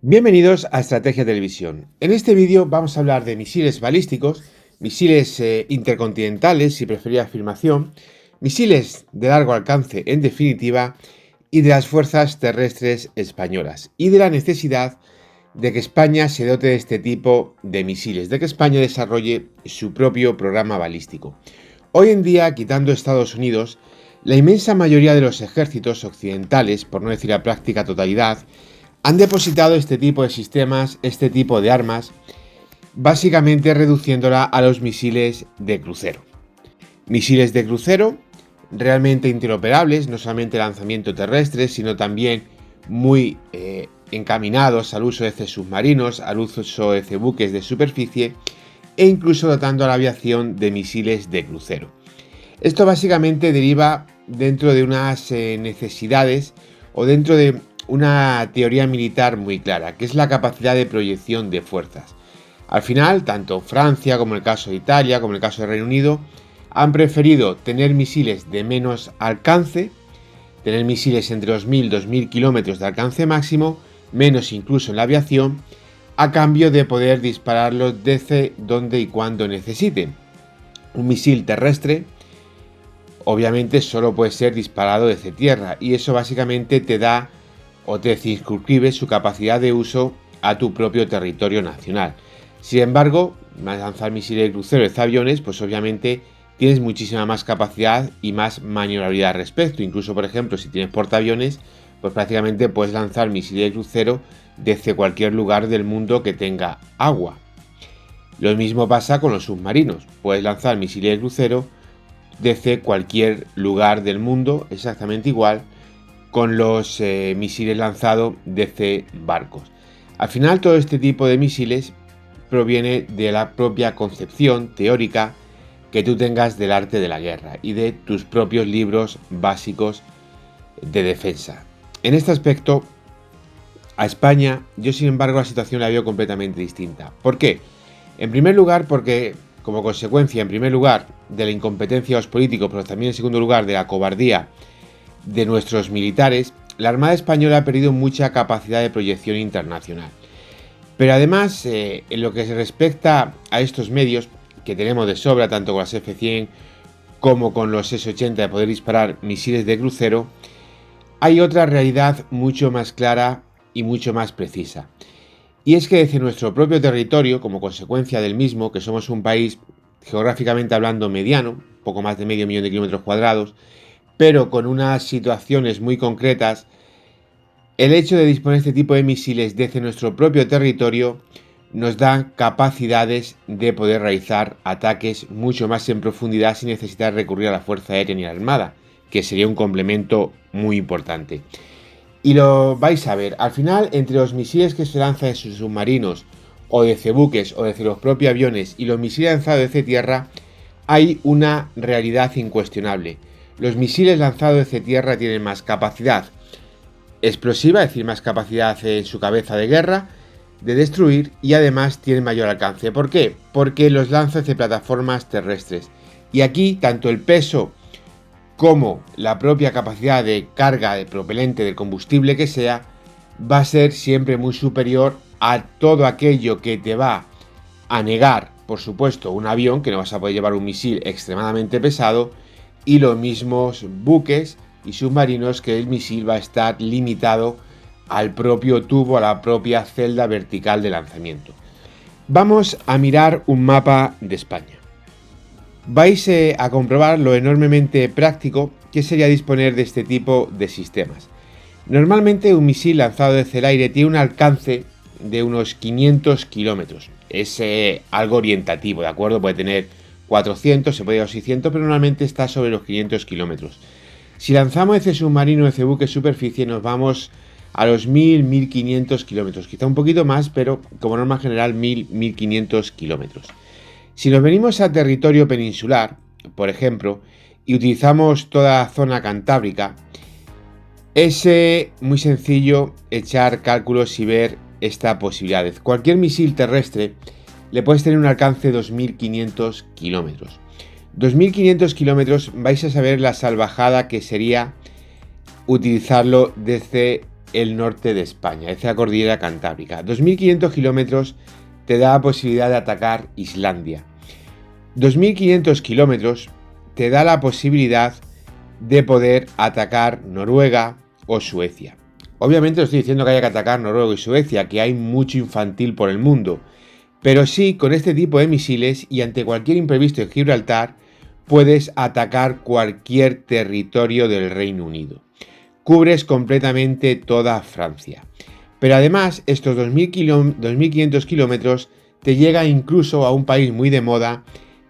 Bienvenidos a Estrategia Televisión. En este vídeo vamos a hablar de misiles balísticos, misiles intercontinentales, si prefería afirmación, misiles de largo alcance en definitiva, y de las fuerzas terrestres españolas, y de la necesidad de que España se dote de este tipo de misiles, de que España desarrolle su propio programa balístico. Hoy en día, quitando Estados Unidos, la inmensa mayoría de los ejércitos occidentales, por no decir la práctica totalidad, han depositado este tipo de sistemas, este tipo de armas, básicamente reduciéndola a los misiles de crucero. Misiles de crucero realmente interoperables, no solamente lanzamiento terrestre, sino también muy encaminados al uso de submarinos, al uso de buques de superficie e incluso dotando a la aviación de misiles de crucero. Esto básicamente deriva dentro de unas necesidades o dentro de una teoría militar muy clara, que es la capacidad de proyección de fuerzas. Al final, tanto Francia como el caso de Italia, como el caso de Reino Unido, han preferido tener misiles de menos alcance, tener misiles entre 2.000 y 2.000 kilómetros de alcance máximo, menos incluso en la aviación, a cambio de poder dispararlos desde donde y cuando necesiten. Un misil terrestre obviamente solo puede ser disparado desde tierra y eso básicamente te da o te circunscribe su capacidad de uso a tu propio territorio nacional. Sin embargo, lanzar misiles de crucero desde aviones, pues obviamente tienes muchísima más capacidad y más maniobrabilidad al respecto. Incluso, por ejemplo, si tienes portaaviones, pues prácticamente puedes lanzar misiles de crucero desde cualquier lugar del mundo que tenga agua. Lo mismo pasa con los submarinos. Puedes lanzar misiles de crucero desde cualquier lugar del mundo, exactamente igual, con los misiles lanzados desde barcos. Al final, todo este tipo de misiles proviene de la propia concepción teórica que tú tengas del arte de la guerra y de tus propios libros básicos de defensa. En este aspecto, a España, yo sin embargo la situación la veo completamente distinta. ¿Por qué? En primer lugar, porque como consecuencia, en primer lugar, de la incompetencia de los políticos, pero también en segundo lugar de la cobardía de nuestros militares, la Armada Española ha perdido mucha capacidad de proyección internacional. Pero además, en lo que se respecta a estos medios, que tenemos de sobra tanto con las F-100 como con los S-80 de poder disparar misiles de crucero, hay otra realidad mucho más clara y mucho más precisa. Y es que desde nuestro propio territorio, como consecuencia del mismo, que somos un país geográficamente hablando mediano, poco más de medio millón de kilómetros cuadrados, pero con unas situaciones muy concretas, el hecho de disponer de este tipo de misiles desde nuestro propio territorio nos da capacidades de poder realizar ataques mucho más en profundidad sin necesitar recurrir a la Fuerza Aérea ni a la Armada, que sería un complemento muy importante. Y lo vais a ver, al final, entre los misiles que se lanzan desde submarinos, o desde buques, o desde los propios aviones, y los misiles lanzados desde tierra, hay una realidad incuestionable. Los misiles lanzados desde tierra tienen más capacidad explosiva, es decir, más capacidad en su cabeza de guerra, de destruir, y además tienen mayor alcance. ¿Por qué? Porque los lanzan desde plataformas terrestres. Y aquí, tanto el peso como la propia capacidad de carga de propelente del combustible que sea, va a ser siempre muy superior a todo aquello que te va a negar, por supuesto, un avión, que no vas a poder llevar un misil extremadamente pesado, y los mismos buques y submarinos, que el misil va a estar limitado al propio tubo, a la propia celda vertical de lanzamiento. Vamos a mirar un mapa de España. Vais a comprobar lo enormemente práctico que sería disponer de este tipo de sistemas. Normalmente un misil lanzado desde el aire tiene un alcance de unos 500 kilómetros. Es algo orientativo, ¿de acuerdo? Puede tener 400, se puede llegar a 600, pero normalmente está sobre los 500 kilómetros. Si lanzamos ese submarino, ese buque superficie, nos vamos a los 1000-1500 kilómetros. Quizá un poquito más, pero como norma general 1000-1500 kilómetros. Si nos venimos a territorio peninsular, por ejemplo, y utilizamos toda la zona cantábrica, es muy sencillo echar cálculos y ver esta posibilidad. Cualquier misil terrestre le puedes tener un alcance de 2500 kilómetros. 2500 kilómetros vais a saber la salvajada que sería utilizarlo desde el norte de España, hacia la cordillera Cantábrica. 2.500 kilómetros te da la posibilidad de atacar Islandia. 2.500 kilómetros te da la posibilidad de poder atacar Noruega o Suecia. Obviamente no estoy diciendo que haya que atacar Noruega y Suecia, que hay mucho infantil por el mundo, pero sí, con este tipo de misiles y ante cualquier imprevisto en Gibraltar, puedes atacar cualquier territorio del Reino Unido. Cubres completamente toda Francia. Pero además, estos 2.500 kilómetros te llega incluso a un país muy de moda,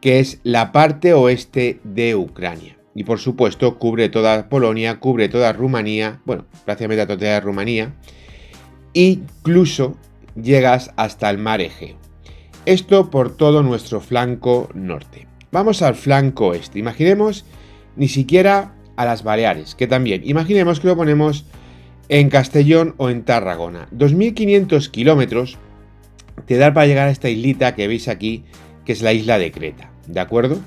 que es la parte oeste de Ucrania. Y por supuesto, cubre toda Polonia, cubre toda Rumanía, bueno, prácticamente la totalidad de Rumanía, e incluso llegas hasta el mar Egeo. Esto por todo nuestro flanco norte. Vamos al flanco este. Imaginemos ni siquiera a las Baleares, que también. Imaginemos que lo ponemos en Castellón o en Tarragona. 2.500 kilómetros te da para llegar a esta islita que veis aquí, que es la isla de Creta. ¿De acuerdo?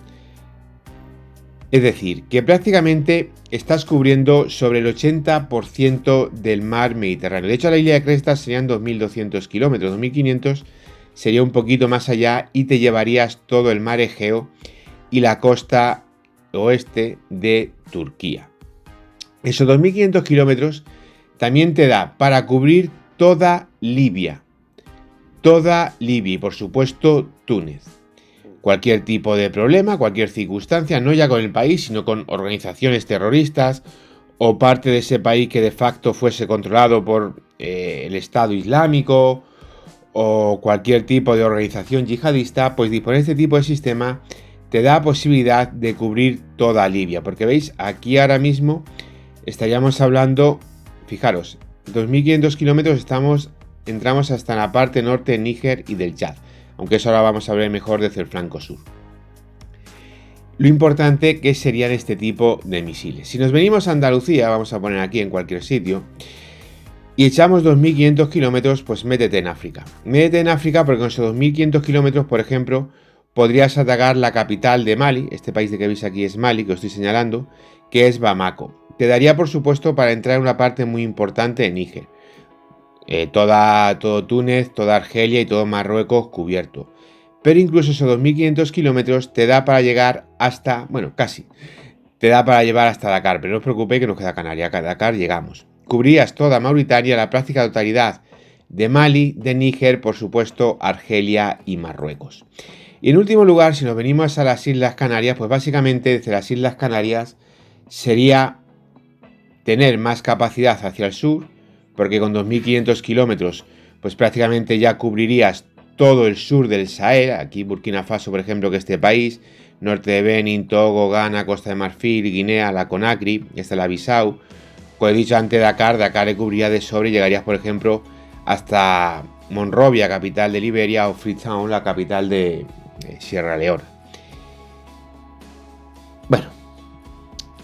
Es decir, que prácticamente estás cubriendo sobre el 80% del mar Mediterráneo. De hecho, a la isla de Creta serían 2.200 kilómetros. 2.500 sería un poquito más allá y te llevarías todo el mar Egeo y la costa oeste de Turquía. Esos 2.500 kilómetros también te da para cubrir toda Libia y por supuesto Túnez. Cualquier tipo de problema, cualquier circunstancia, no ya con el país, sino con organizaciones terroristas o parte de ese país que de facto fuese controlado por el Estado Islámico o cualquier tipo de organización yihadista, pues disponer de este tipo de sistema te da posibilidad de cubrir toda Libia. Porque veis, aquí ahora mismo estaríamos hablando, fijaros, 2.500 kilómetros entramos hasta la parte norte de Níger y del Chad. Aunque eso ahora vamos a ver mejor desde el flanco sur. Lo importante que serían este tipo de misiles. Si nos venimos a Andalucía, vamos a poner aquí en cualquier sitio, y echamos 2.500 kilómetros, pues métete en África. Métete en África porque con esos 2.500 kilómetros, por ejemplo, podrías atacar la capital de Mali, este país de que veis aquí es Mali, que os estoy señalando, que es Bamako. Te daría, por supuesto, para entrar en una parte muy importante de Níger. Todo Túnez, toda Argelia y todo Marruecos cubierto. Pero incluso esos 2.500 kilómetros te da para llegar hasta, bueno, casi, te da para llevar hasta Dakar, pero no os preocupéis que nos queda Canarias, a Dakar llegamos. Cubrías toda Mauritania, la práctica totalidad de Mali, de Níger, por supuesto, Argelia y Marruecos. Y en último lugar, si nos venimos a las Islas Canarias, pues básicamente desde las Islas Canarias sería tener más capacidad hacia el sur, porque con 2.500 kilómetros pues prácticamente ya cubrirías todo el sur del Sahel, aquí Burkina Faso, por ejemplo, que este país, norte de Benín, Togo, Ghana, Costa de Marfil, Guinea, la Conakry, esta es la Bissau. Como he dicho antes, Dakar le cubriría de sobre y llegarías, por ejemplo, hasta Monrovia, capital de Liberia, o Freetown, la capital de Sierra Leona. Bueno,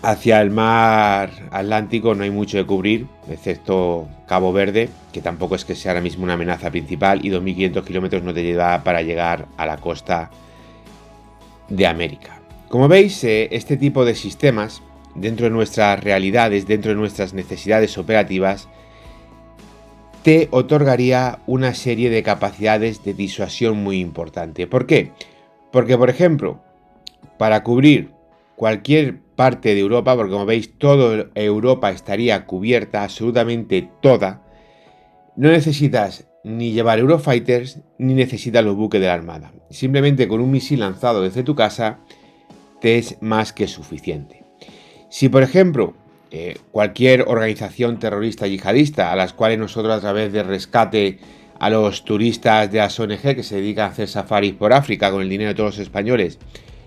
hacia el mar Atlántico no hay mucho que cubrir, excepto Cabo Verde, que tampoco es que sea ahora mismo una amenaza principal, y 2.500 kilómetros no te lleva para llegar a la costa de América. Como veis, este tipo de sistemas, dentro de nuestras realidades, dentro de nuestras necesidades operativas, te otorgaría una serie de capacidades de disuasión muy importante. ¿Por qué? Porque, por ejemplo, para cubrir cualquier parte de Europa, porque como veis toda Europa estaría cubierta, absolutamente toda, no necesitas ni llevar Eurofighters ni necesitas los buques de la Armada. Simplemente con un misil lanzado desde tu casa te es más que suficiente. Si por ejemplo cualquier organización terrorista yihadista a las cuales nosotros a través de rescate a los turistas de las ONG que se dedican a hacer safaris por África con el dinero de todos los españoles,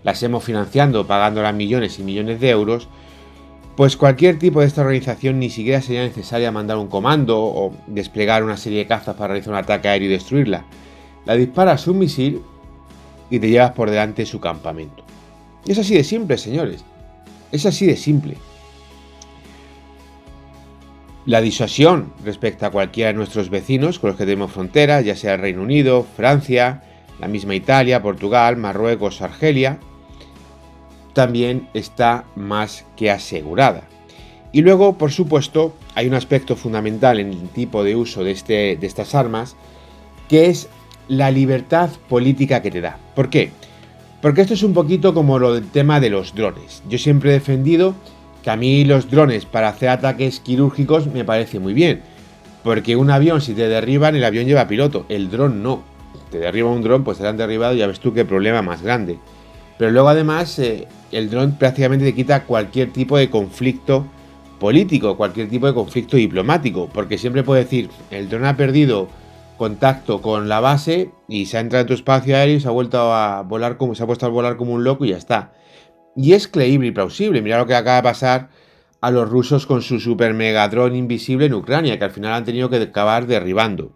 las hemos financiando pagándolas millones y millones de euros, pues cualquier tipo de esta organización ni siquiera sería necesaria mandar un comando o desplegar una serie de cazas para realizar un ataque aéreo y destruirla. La disparas un misil y te llevas por delante su campamento. Y es así de simple, señores. Es así de simple. La disuasión respecto a cualquiera de nuestros vecinos con los que tenemos fronteras, ya sea el Reino Unido, Francia, la misma Italia, Portugal, Marruecos, Argelia, también está más que asegurada. Y luego, por supuesto, hay un aspecto fundamental en el tipo de uso de estas armas, que es la libertad política que te da. ¿Por qué? Porque esto es un poquito como lo del tema de los drones. Yo siempre he defendido que a mí los drones para hacer ataques quirúrgicos me parece muy bien. Porque un avión, si te derriban, el avión lleva piloto, el dron no. Te derriba un dron, pues te han derribado y ya ves tú qué problema más grande. Pero luego además el dron prácticamente te quita cualquier tipo de conflicto político, cualquier tipo de conflicto diplomático. Porque siempre puede decir, el dron ha perdido contacto con la base y se ha entrado en tu espacio aéreo y se ha vuelto a volar se ha puesto a volar como un loco y ya está. Y es creíble y plausible. Mira lo que acaba de pasar a los rusos con su super mega dron invisible en Ucrania, que al final han tenido que acabar derribando.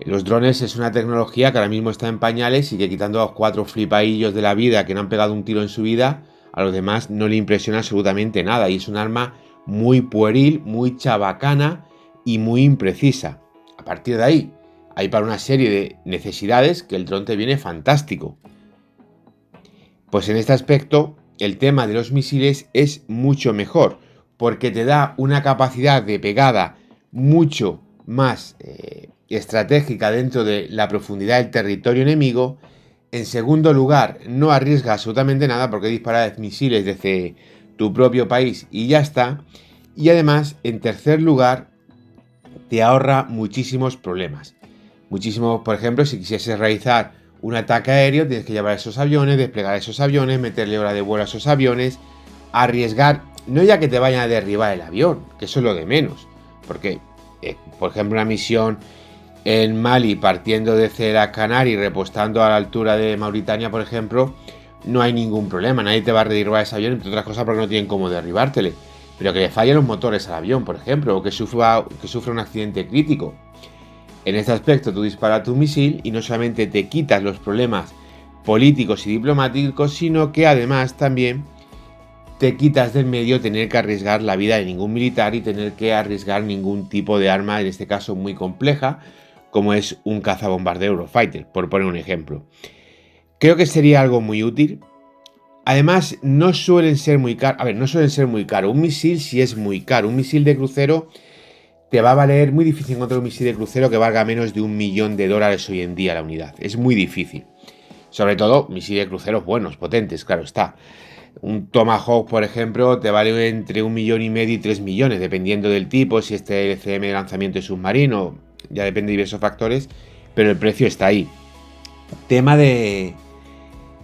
Los drones es una tecnología que ahora mismo está en pañales y que, quitando a los 4 flipaillos de la vida que no han pegado un tiro en su vida, a los demás no le impresiona absolutamente nada. Y es un arma muy pueril, muy chabacana y muy imprecisa. A partir de ahí, hay para una serie de necesidades que el dron te viene fantástico. Pues en este aspecto, el tema de los misiles es mucho mejor, porque te da una capacidad de pegada mucho más estratégica dentro de la profundidad del territorio enemigo. En segundo lugar, no arriesga absolutamente nada porque disparas misiles desde tu propio país y ya está. Y además, en tercer lugar, te ahorra muchísimos problemas. Muchísimos, por ejemplo, si quisieses realizar un ataque aéreo, tienes que llevar esos aviones, desplegar esos aviones, meterle hora de vuelo a esos aviones, arriesgar, no ya que te vayan a derribar el avión, que eso es lo de menos, porque, por ejemplo, una misión en Mali partiendo desde las Canarias y repostando a la altura de Mauritania, por ejemplo, no hay ningún problema, nadie te va a derribar ese avión, entre otras cosas porque no tienen cómo derribártele, pero que le fallen los motores al avión, por ejemplo, o que sufra un accidente crítico. En este aspecto tú disparas tu misil y no solamente te quitas los problemas políticos y diplomáticos, sino que además también te quitas del medio tener que arriesgar la vida de ningún militar y tener que arriesgar ningún tipo de arma, en este caso muy compleja, como es un cazabombardero Eurofighter, por poner un ejemplo. Creo que sería algo muy útil. Además, no suelen ser muy caros. A ver, no suelen ser muy caros. Un misil sí es muy caro. Un misil de crucero te va a valer, muy difícil encontrar un misil de crucero que valga menos de $1 millón hoy en día la unidad. Es muy difícil. Sobre todo misiles de cruceros buenos, potentes, claro está. Un Tomahawk, por ejemplo, te vale entre 1,5 millones y 3 millones, dependiendo del tipo, si este LCM de lanzamiento es submarino, ya depende de diversos factores, pero el precio está ahí. Tema de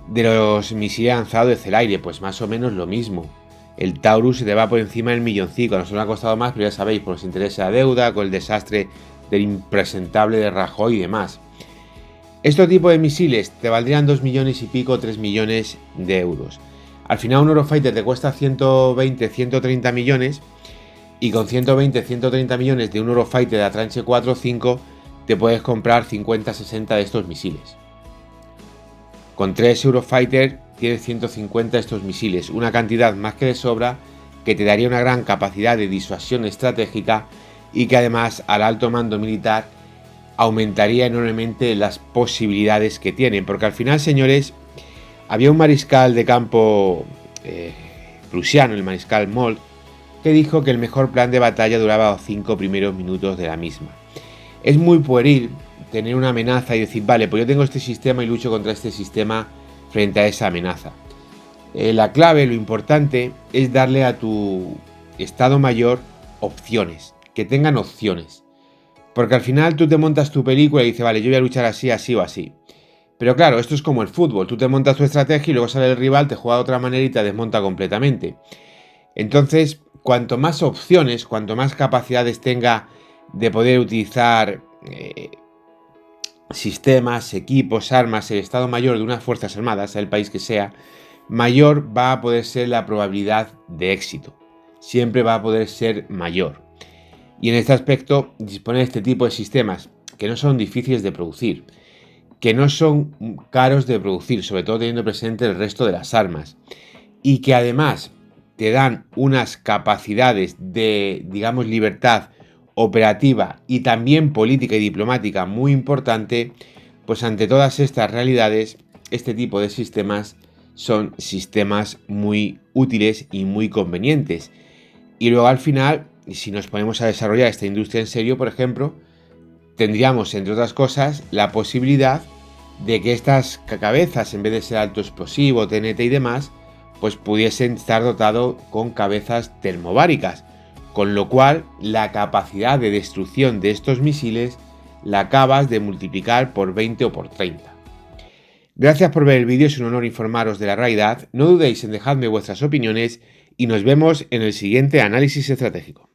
los misiles lanzados desde el aire, pues más o menos lo mismo. El Taurus se te va por encima del milloncico. A nosotros nos ha costado más, pero ya sabéis, por los intereses de la deuda, con el desastre del impresentable de Rajoy y demás. Este tipo de misiles te valdrían 2 millones y pico, 3 millones de euros. Al final un Eurofighter te cuesta 120, 130 millones y con 120, 130 millones de un Eurofighter de la tranche 4 o 5 te puedes comprar 50, 60 de estos misiles. Con 3 Eurofighter tienes 150 de estos misiles, una cantidad más que de sobra que te daría una gran capacidad de disuasión estratégica y que además al alto mando militar aumentaría enormemente las posibilidades que tienen, porque al final, señores, había un mariscal de campo prusiano, el mariscal Molt, que dijo que el mejor plan de batalla duraba los 5 primeros minutos de la misma. Es muy pueril tener una amenaza y decir, vale, pues yo tengo este sistema y lucho contra este sistema frente a esa amenaza. La clave, lo importante, es darle a tu Estado Mayor opciones, que tengan opciones. Porque al final tú te montas tu película y dices, vale, yo voy a luchar así, así o así. Pero claro, esto es como el fútbol, tú te montas tu estrategia y luego sale el rival, te juega de otra manera y te desmonta completamente. Entonces, cuanto más opciones, cuanto más capacidades tenga de poder utilizar sistemas, equipos, armas, el Estado Mayor de unas Fuerzas Armadas, sea el país que sea, mayor va a poder ser la probabilidad de éxito. Siempre va a poder ser mayor. Y en este aspecto, disponer de este tipo de sistemas que no son difíciles de producir, que no son caros de producir, sobre todo teniendo presente el resto de las armas, y que además te dan unas capacidades de, digamos, libertad operativa y también política y diplomática muy importante, pues ante todas estas realidades, este tipo de sistemas son sistemas muy útiles y muy convenientes. Y luego al final, si nos ponemos a desarrollar esta industria en serio, por ejemplo, tendríamos, entre otras cosas, la posibilidad de que estas cabezas, en vez de ser alto explosivo, TNT y demás, pues pudiesen estar dotados con cabezas termobáricas, con lo cual la capacidad de destrucción de estos misiles la acabas de multiplicar por 20 o por 30. Gracias por ver el vídeo, es un honor informaros de la realidad, no dudéis en dejarme vuestras opiniones y nos vemos en el siguiente análisis estratégico.